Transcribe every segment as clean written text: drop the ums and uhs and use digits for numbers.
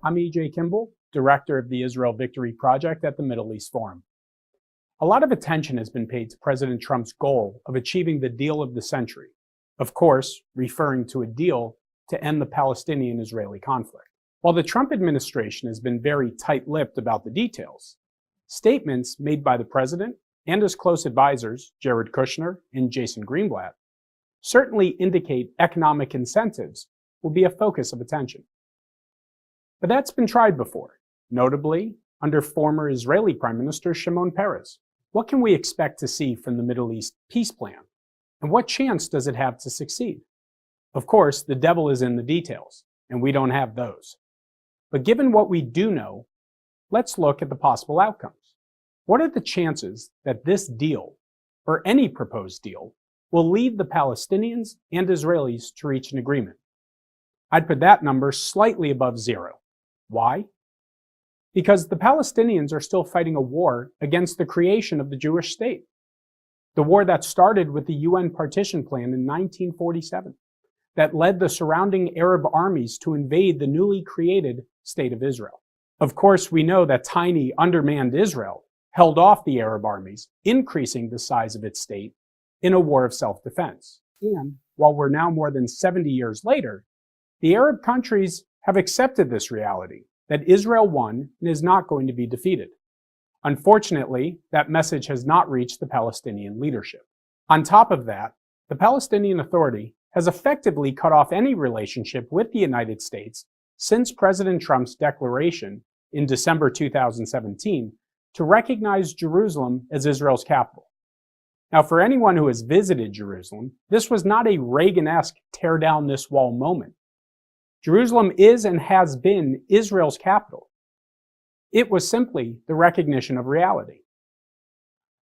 I'm E.J. Kimball, Director of the Israel Victory Project at the Middle East Forum. A lot of attention has been paid to President Trump's goal of achieving the deal of the century, of course, referring to a deal to end the Palestinian-Israeli conflict. While the Trump administration has been very tight-lipped about the details, statements made by the president and his close advisors, Jared Kushner and Jason Greenblatt, certainly indicate economic incentives will be a focus of attention. But that's been tried before, notably under former Israeli Prime Minister Shimon Peres. What can we expect to see from the Middle East peace plan? And what chance does it have to succeed? Of course, the devil is in the details, and we don't have those. But given what we do know, let's look at the possible outcomes. What are the chances that this deal, or any proposed deal, will lead the Palestinians and Israelis to reach an agreement? I'd put that number slightly above zero. Why? Because the Palestinians are still fighting a war against the creation of the Jewish state. The war that started with the UN partition plan in 1947. that led the surrounding Arab armies to invade the newly created State of Israel. Of course, we know that tiny, undermanned Israel held off the Arab armies, increasing the size of its state in a war of self-defense. And while we're now more than 70 years later, the Arab countries have accepted this reality, that Israel won and is not going to be defeated. Unfortunately, that message has not reached the Palestinian leadership. On top of that, the Palestinian Authority has effectively cut off any relationship with the United States since President Trump's declaration in December 2017 to recognize Jerusalem as Israel's capital. Now, for anyone who has visited Jerusalem, this was not a Reagan-esque tear down this wall moment. Jerusalem is and has been Israel's capital. It was simply the recognition of reality.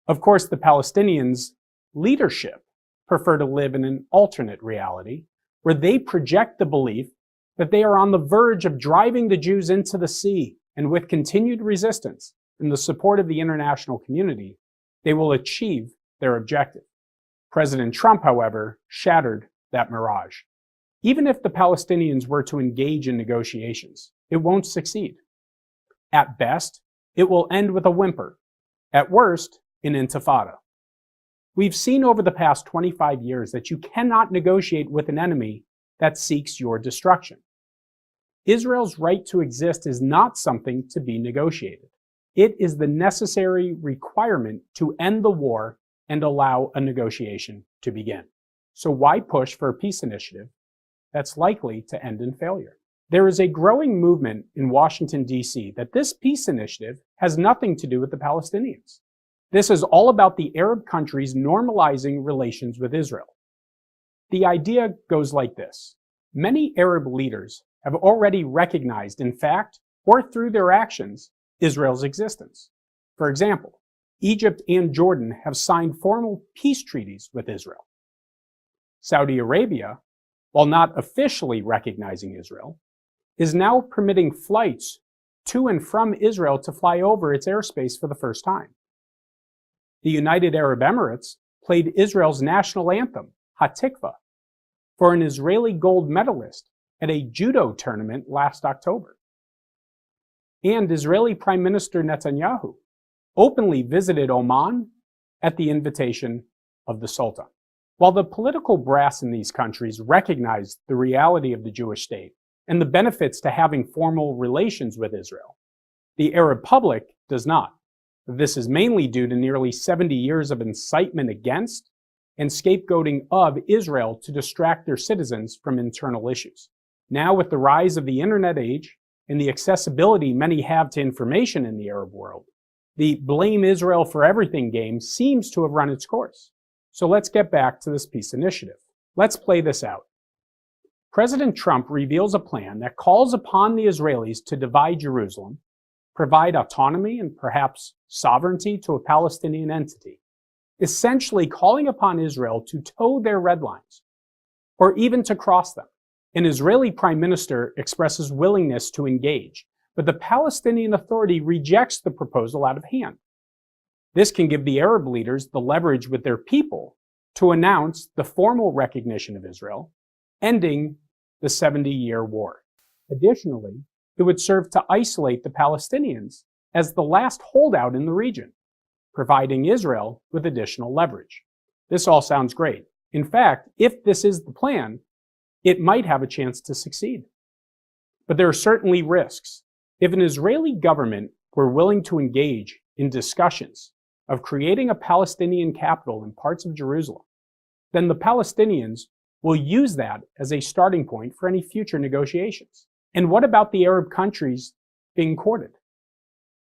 Of course, the Palestinians' leadership prefer to live in an alternate reality where they project the belief that they are on the verge of driving the Jews into the sea, and with continued resistance and the support of the international community, they will achieve their objective. President Trump, however, shattered that mirage. Even if the Palestinians were to engage in negotiations, it won't succeed. At best, it will end with a whimper. At worst, an intifada. We've seen over the past 25 years that you cannot negotiate with an enemy that seeks your destruction. Israel's right to exist is not something to be negotiated. It is the necessary requirement to end the war and allow a negotiation to begin. So why push for a peace initiative that's likely to end in failure? There is a growing movement in Washington, D.C. that this peace initiative has nothing to do with the Palestinians. This is all about the Arab countries normalizing relations with Israel. The idea goes like this. Many Arab leaders have already recognized, in fact, or through their actions, Israel's existence. For example, Egypt and Jordan have signed formal peace treaties with Israel. Saudi Arabia, while not officially recognizing Israel, is now permitting flights to and from Israel to fly over its airspace for the first time. The United Arab Emirates played Israel's national anthem, Hatikva, for an Israeli gold medalist at a judo tournament last October. And Israeli Prime Minister Netanyahu openly visited Oman at the invitation of the Sultan. While the political brass in these countries recognize the reality of the Jewish state and the benefits to having formal relations with Israel, the Arab public does not. This is mainly due to nearly 70 years of incitement against and scapegoating of Israel to distract their citizens from internal issues. Now, with the rise of the internet age and the accessibility many have to information in the Arab world, the blame Israel for everything game seems to have run its course. So let's get back to this peace initiative. Let's play this out. President Trump reveals a plan that calls upon the Israelis to divide Jerusalem, provide autonomy and perhaps sovereignty to a Palestinian entity, essentially calling upon Israel to toe their red lines, or even to cross them. An Israeli prime minister expresses willingness to engage, but the Palestinian Authority rejects the proposal out of hand. This can give the Arab leaders the leverage with their people to announce the formal recognition of Israel, ending the 70-year war. Additionally, it would serve to isolate the Palestinians as the last holdout in the region, providing Israel with additional leverage. This all sounds great. In fact, if this is the plan, it might have a chance to succeed. But there are certainly risks. If an Israeli government were willing to engage in discussions of creating a Palestinian capital in parts of Jerusalem, then the Palestinians will use that as a starting point for any future negotiations. And what about the Arab countries being courted?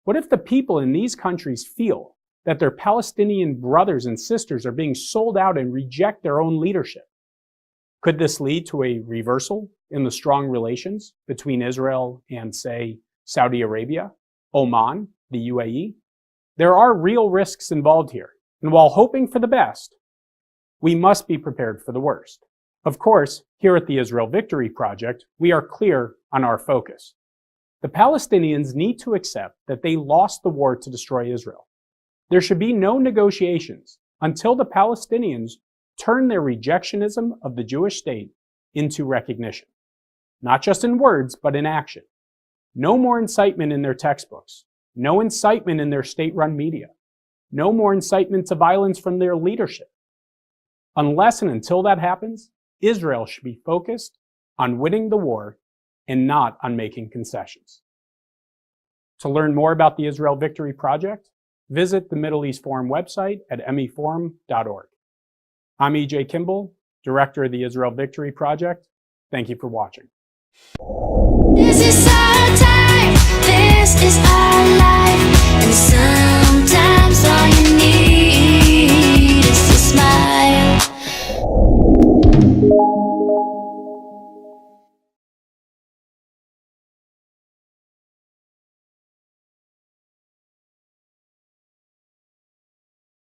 What if the people in these countries feel that their Palestinian brothers and sisters are being sold out and reject their own leadership? Could this lead to a reversal in the strong relations between Israel and, say, Saudi Arabia, Oman, the UAE? There are real risks involved here, and while hoping for the best, we must be prepared for the worst. Of course, here at the Israel Victory Project, we are clear on our focus. The Palestinians need to accept that they lost the war to destroy Israel. There should be no negotiations until the Palestinians turn their rejectionism of the Jewish state into recognition. Not just in words, but in action. No more incitement in their textbooks. No incitement in their state-run media. No more incitement to violence from their leadership. Unless and until that happens, Israel should be focused on winning the war and not on making concessions. To learn more about the Israel Victory Project, visit the Middle East Forum website at meforum.org. I'm E.J. Kimball, Director of the Israel Victory Project. Thank you for watching. This is our time, this is our life, and the sun